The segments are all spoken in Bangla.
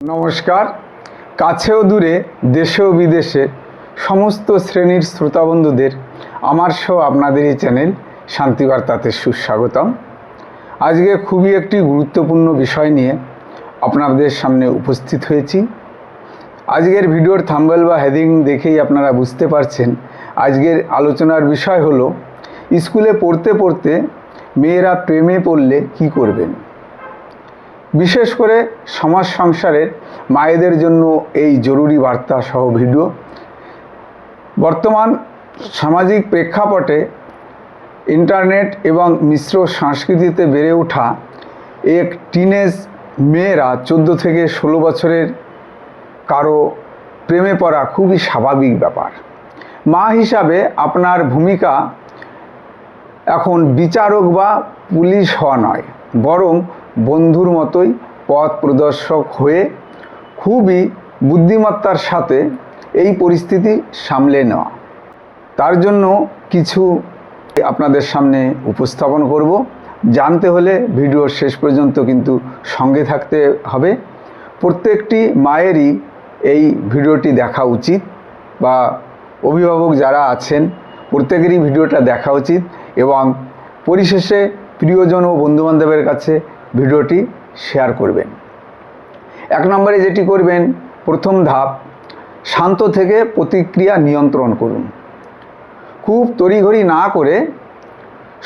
নমস্কার। কাছে ও দূরে, দেশে ও বিদেশে সমস্ত শ্রেণীর শ্রোতা বন্ধুদের আমার সহ আপনাদের এই চ্যানেল শান্তিবার্তাতে সুস্বাগতম। আজকে খুবই একটি গুরুত্বপূর্ণ বিষয় নিয়ে আপনাদের সামনে উপস্থিত হয়েছি। আজকের ভিডিওর থাম্বনেল বা হেডিং দেখেই আপনারা বুঝতে পারছেন আজকের আলোচনার বিষয় হলো স্কুলে পড়তে পড়তে মেয়েরা প্রেমে পড়লে কী করবেন। বিশেষ করে সমাজ সংসারের মায়েদের জন্য এই জরুরি বার্তা সহ ভিডিও। বর্তমান সামাজিক প্রেক্ষাপটে ইন্টারনেট এবং মিশ্র সংস্কৃতিতে বেড়ে ওঠা এক টিনেজ মেয়েরা 14 থেকে 16 বছরের কারো প্রেমে পড়া খুবই স্বাভাবিক ব্যাপার। মা হিসাবে আপনার ভূমিকা এখন বিচারক বা পুলিশ হওয়া নয়, বরং বন্ধুর মতোই পথ প্রদর্শক হয়ে খুবই বুদ্ধিমত্তার সাথে এই পরিস্থিতি সামলে নেওয়া। তার জন্য কিছু আপনাদের সামনে উপস্থাপন করব। জানতে হলে ভিডিওর শেষ পর্যন্ত কিন্তু সঙ্গে থাকতে হবে। প্রত্যেকটি মায়েরই এই ভিডিওটি দেখা উচিত, বা অভিভাবক যারা আছেন প্রত্যেকেরই ভিডিওটা দেখা উচিত, এবং পরিশেষে প্রিয়জন ও বন্ধুবান্ধবের কাছে ভিডিওটি শেয়ার করবেন। 1 নম্বরে যেটি করবেন, প্রথম ধাপ, শান্ত থেকে প্রতিক্রিয়া নিয়ন্ত্রণ করুন। খুব তড়িঘড়ি না করে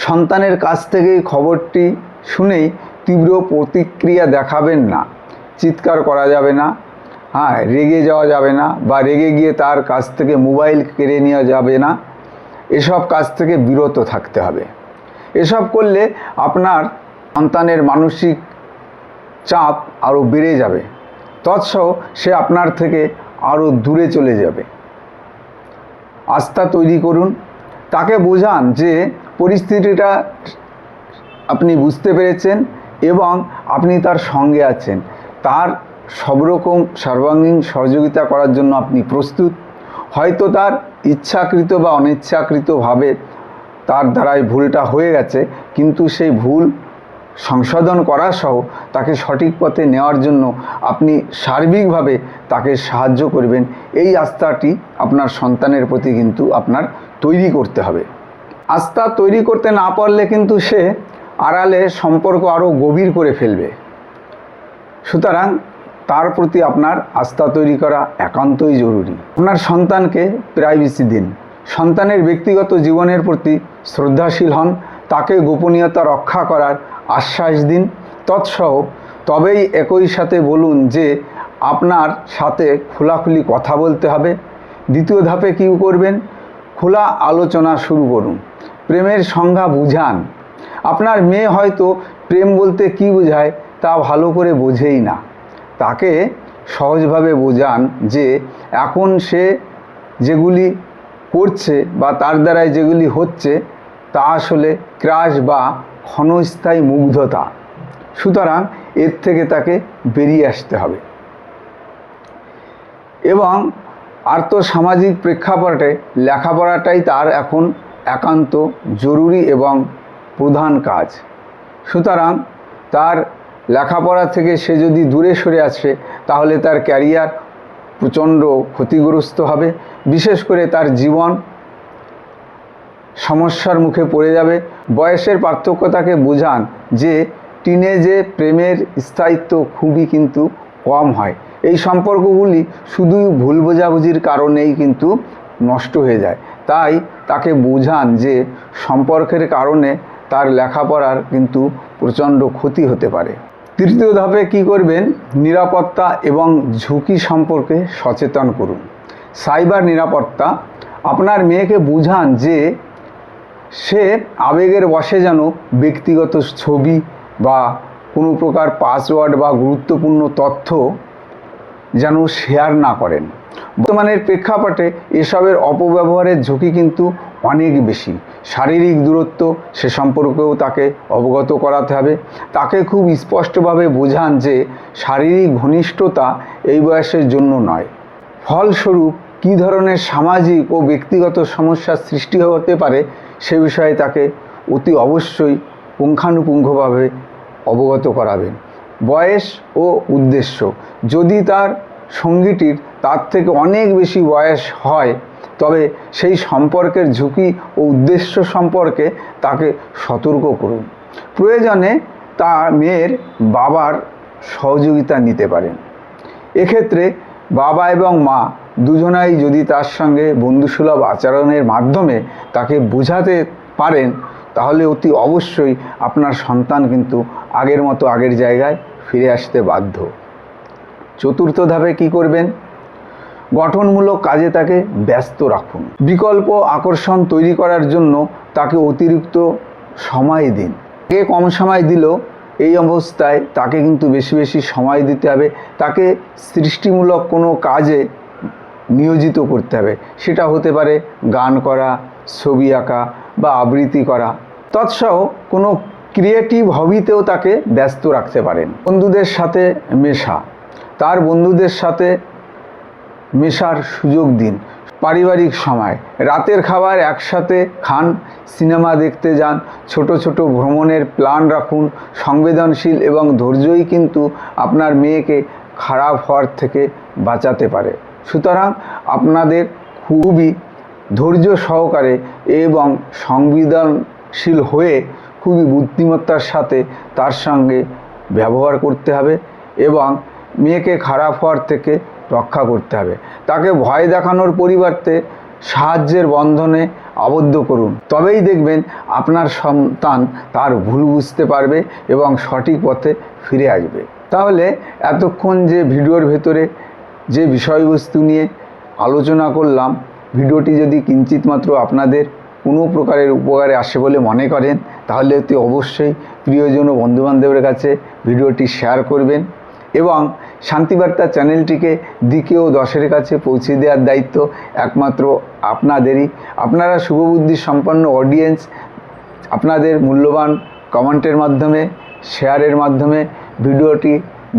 সন্তানের কাছ থেকে খবরটি শুনেই তীব্র প্রতিক্রিয়া দেখাবেন না। চিৎকার করা যাবে না, রেগে যাওয়া যাবে না, বা রেগে গিয়ে তার কাছ থেকে মোবাইল কেড়ে নেওয়া যাবে না। এসব কাজ থেকে বিরত থাকতে হবে। এসব করলে আপনার সন্তানের মানসিক চাপ আরও বেড়ে যাবে, তৎসহ সে আপনার থেকে আরও দূরে চলে যাবে। আস্থা তৈরি করুন। তাকে বোঝান যে পরিস্থিতিটা আপনি বুঝতে পেরেছেন এবং আপনি তার সঙ্গে আছেন। তার সব রকম সর্বাঙ্গীন সহযোগিতা করার জন্য আপনি প্রস্তুত। হয়তো তার ইচ্ছাকৃত বা অনিচ্ছাকৃতভাবে তার দ্বারাই ভুলটা হয়ে গেছে, কিন্তু সেই ভুল সংশোধন করা সহ তাকে সঠিক পথে নেওয়ার জন্য আপনি সার্বিকভাবে তাকে সাহায্য করবেন। এই আস্থাটি আপনার সন্তানের প্রতি কিন্তু আপনার তৈরি করতে হবে। আস্থা তৈরি করতে না পারলে কিন্তু সে আড়ালে সম্পর্ক আরও গভীর করে ফেলবে। সুতরাং তার প্রতি আপনার আস্থা তৈরি করা একান্তই জরুরি। আপনার সন্তানকে প্রাইভেসি দিন। সন্তানের ব্যক্তিগত জীবনের প্রতি শ্রদ্ধাশীল হন। তাকে গোপনীয়তা রক্ষা করার আশ্বাস দিন। তৎসহ তবেই একই সাথে বলুন যে আপনার সাথে খোলাখুলি কথা বলতে হবে। দ্বিতীয় ধাপে কী করবেন, খোলা আলোচনা শুরু করুন। প্রেমের সংজ্ঞা বুঝান। আপনার মেয়ে হয়তো প্রেম বলতে কী বোঝায় তা ভালো করে বোঝেই না। তাকে সহজভাবে বোঝান যে এখন সে যেগুলি করছে বা তার দ্বারাই যেগুলি হচ্ছে তা আসলে ক্রাশ বা ক্ষণস্থায়ী মুগ্ধতা। সুতরাং এর থেকে তাকে বেরিয়ে আসতে হবে। এবং আর্থসামাজিক প্রেক্ষাপটে লেখাপড়াটাই তার এখন একান্ত জরুরি এবং প্রধান কাজ। সুতরাং তার লেখাপড়া থেকে সে যদি দূরে সরে আসে তাহলে তার ক্যারিয়ার প্রচণ্ড ক্ষতিগ্রস্ত হবে। বিশেষ করে তার জীবন সমস্যার মুখে পড়ে যাবে। বয়সের পার্থক্য তাকে বোঝান যে টিনেজে প্রেমের স্থায়িত্ব খুবই কিন্তু কম হয়। এই সম্পর্কগুলি শুধুই ভুল বোঝাবুঝির কারণেই কিন্তু নষ্ট হয়ে যায়। তাই তাকে বোঝান যে সম্পর্কের কারণে তার লেখাপড়ার কিন্তু প্রচণ্ড ক্ষতি হতে পারে। তৃতীয় ধাপে কী করবেন, নিরাপত্তা এবং ঝুঁকি সম্পর্কে সচেতন করুন। সাইবার নিরাপত্তা। আপনার মেয়েকে বোঝান যে সে আবেগের বশে যেন ব্যক্তিগত ছবি বা কোনো প্রকার পাসওয়ার্ড বা গুরুত্বপূর্ণ তথ্য যেন শেয়ার না করেন। বর্তমানের প্রেক্ষাপটে এসবের অপব্যবহারের ঝুঁকি কিন্তু অনেক বেশি। শারীরিক দূরত্ব সে সম্পর্কেও তাকে অবগত করাতে হবে। তাকে খুব স্পষ্টভাবে বোঝান যে শারীরিক ঘনিষ্ঠতা এই বয়সের জন্য নয়। ফলস্বরূপ কী ধরনের সামাজিক ও ব্যক্তিগত সমস্যার সৃষ্টি হতে পারে সে বিষয়ে তাকে অতি অবশ্যই পুঙ্খানুপুঙ্খভাবে অবগত করাবেন। বয়স ও উদ্দেশ্য। যদি তার সঙ্গীটির তার থেকে অনেক বেশি বয়স হয় তবে সেই সম্পর্কের ঝুঁকি ও উদ্দেশ্য সম্পর্কে তাকে সতর্ক করুন। প্রয়োজনে তার মেয়ের বাবার সহযোগিতা নিতে পারেন। এক্ষেত্রে বাবা এবং মা দুজনাই যদি তার সঙ্গে বন্ধুসুলভ আচরণের মাধ্যমে তাকে বোঝাতে পারেন তাহলে অতি অবশ্যই আপনার সন্তান কিন্তু আগের মতো আগের জায়গায় ফিরে আসতে বাধ্য। চতুর্থ ধাপে কি করবেন? গঠনমূলক কাজে তাকে ব্যস্ত রাখুন। বিকল্প আকর্ষণ তৈরি করার জন্য তাকে অতিরিক্ত সময় দিন। কে কম সময় দিলেও এই অবস্থায় তাকে কিন্তু বেশি বেশি সময় দিতে হবে। তাকে সৃষ্টিমূলক কোনো কাজে নিয়োজিত করতে হবে। সেটা হতে পারে গান করা, ছবি আঁকা বা আবৃত্তি করা। তৎসহ কোনো ক্রিয়েটিভ হবিতেও তাকে ব্যস্ত রাখতে পারেন। বন্ধুদের সাথে মেশা, তার বন্ধুদের সাথে মেশার সুযোগ দিন। পারিবারিক সময়, রাতের খাবার একসাথে খান, সিনেমা দেখতে যান, ছোট ছোট ভ্রমণের প্ল্যান রাখুন। সংবেদনশীল এবং ধৈর্যই কিন্তু আপনার মেয়েকে খারাপ হওয়ার থেকে বাঁচাতে পারে। সুতরাং আপনাদের খুবই ধৈর্য সহকারে এবং সংবেদনশীল হয়ে খুবই বুদ্ধিমত্তার সাথে তার সঙ্গে ব্যবহার করতে হবে এবং মেয়েকে খারাপ হওয়ার থেকে রক্ষা করতে হবে। তাকে ভয় দেখানোর পরিবর্তে সাহায্যের বন্ধনে আবদ্ধ করুন। তবেই দেখবেন আপনার সন্তান তার ভুল বুঝতে পারবে এবং সঠিক পথে ফিরে আসবে। তাহলে এতক্ষণ যে ভিডিওর ভেতরে যে বিষয়বস্তু নিয়ে আলোচনা করলাম, ভিডিওটি যদি কিঞ্চিত মাত্র আপনাদের কোনো প্রকারের উপকারে আসে বলে মনে করেন তাহলে অতি অবশ্যই প্রিয়জন ও বন্ধুবান্ধবের কাছে ভিডিওটি শেয়ার করবেন এবং শান্তিবার্তা চ্যানেলটিকে দিকে ও দশের কাছে পৌঁছে দেওয়ার দায়িত্ব একমাত্র আপনাদেরই। আপনারা শুভবুদ্ধি সম্পন্ন অডিয়েন্স, আপনাদের মূল্যবান কমেন্টের মাধ্যমে, শেয়ারের মাধ্যমে ভিডিওটি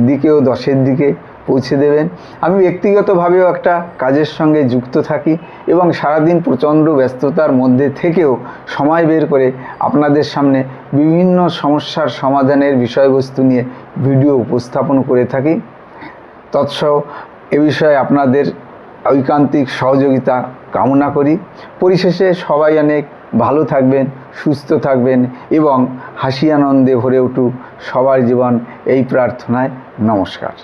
দিকে ও দশের দিকে পৌঁছে দেবেন। আমি ব্যক্তিগতভাবেও একটা কাজের সঙ্গে যুক্ত থাকি এবং সারাদিন প্রচণ্ড ব্যস্ততার মধ্যে থেকেও সময় বের করে আপনাদের সামনে বিভিন্ন সমস্যার সমাধানের বিষয়বস্তু নিয়ে ভিডিও উপস্থাপন করে থাকি। তৎসহ এ বিষয়ে আপনাদের ঐকান্তিক সহযোগিতা কামনা করি। পরিশেষে সবাই অনেক ভালো থাকবেন, সুস্থ থাকবেন এবং হাসি আনন্দে ভরে উঠুক সবার জীবন, এই প্রার্থনায় নমস্কার।